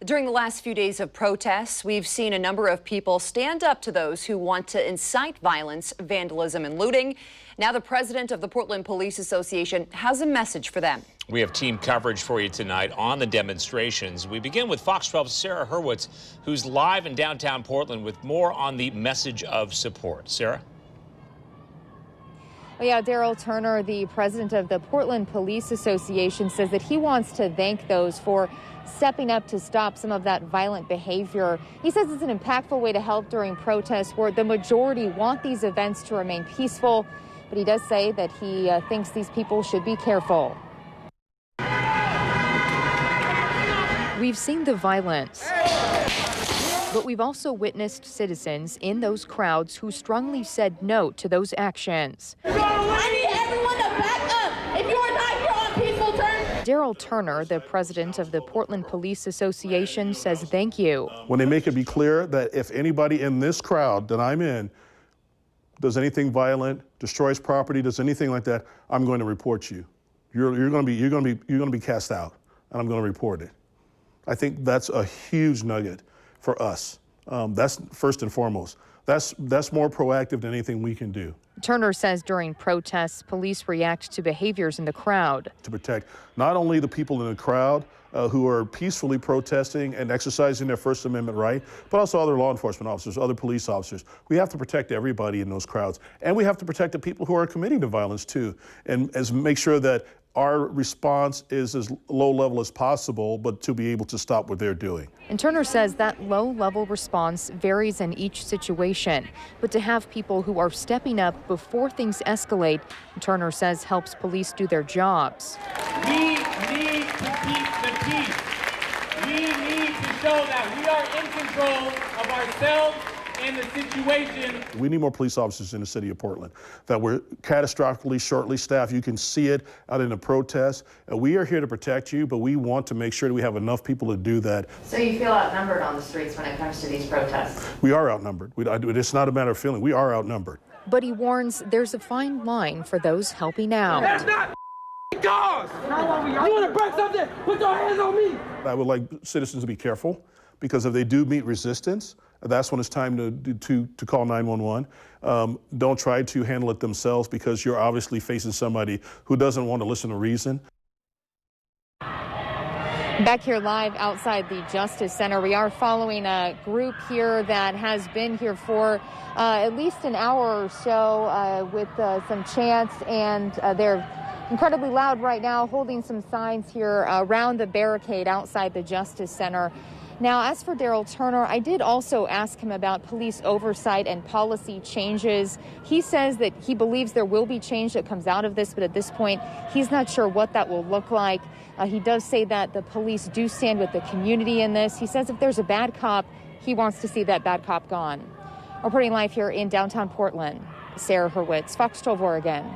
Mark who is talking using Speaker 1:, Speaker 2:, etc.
Speaker 1: During the last few days of protests, we've seen a number of people stand up to those who want to incite violence, vandalism, and looting. Now the president of the Portland Police Association has a message for them.
Speaker 2: We have team coverage for you tonight on the demonstrations. We begin with Fox 12's Sarah HURWITZ, who's live in downtown Portland with more on the message of support. Sarah?
Speaker 3: Well, yeah, Daryl Turner, the president of the Portland Police Association, says that he wants to thank those for stepping up to stop some of that violent behavior. He says it's an impactful way to help during protests where the majority want these events to remain peaceful. But he does say that he thinks these people should be careful. We've seen the violence, but we've also witnessed citizens in those crowds who strongly said no to those actions.
Speaker 4: I need everyone to back up. If you are not here on peaceful terms.
Speaker 3: Daryl Turner, the president of the Portland Police Association, says thank you.
Speaker 5: When they make it be clear that if anybody in this crowd that I'm in does anything violent, destroys property, does anything like that, I'm going to report you. You're going to be cast out, and I'm going to report it. I think that's a huge nugget for us. That's first and foremost. That's more proactive than anything we can do.
Speaker 3: Turner says during protests, police react to behaviors in the crowd.
Speaker 5: To protect not only the people in the crowd who are peacefully protesting and exercising their First Amendment right, but also other law enforcement officers, other police officers. We have to protect everybody in those crowds. And we have to protect the people who are committing the violence too, and make sure that our response is as low level as possible, but to be able to stop what they're doing.
Speaker 3: And Turner says that low level response varies in each situation, but to have people who are stepping up before things escalate, Turner says helps police do their jobs.
Speaker 6: We need to keep the peace. We need to show that we are in control of ourselves and the situation.
Speaker 5: We need more police officers in the city of Portland, that we're catastrophically shortly staffed. You can see it out in the protests. We are here to protect you, but we want to make sure that we have enough people to do that.
Speaker 7: So you feel outnumbered on the streets when it comes to these protests?
Speaker 5: We are outnumbered. It's not a matter of feeling. We are outnumbered.
Speaker 3: But he warns there's a fine line for those helping out.
Speaker 6: That's not cause. You want to break something? Put your hands on me.
Speaker 5: I would like citizens to be careful, because if they do meet resistance, that's when it's time to call 911. Don't try to handle it themselves, because you're obviously facing somebody who doesn't want to listen to reason.
Speaker 3: Back here live outside the Justice Center, we are following a group here that has been here for at least an hour or so with some chants, and they're incredibly loud right now, holding some signs here around the barricade outside the Justice Center. Now, as for Daryl Turner, I did also ask him about police oversight and policy changes. He says that he believes there will be change that comes out of this, but at this point, he's not sure what that will look like. He does say that the police do stand with the community in this. He says if there's a bad cop, he wants to see that bad cop gone. Reporting live here in downtown Portland, Sarah HURWITZ, Fox 12 Oregon.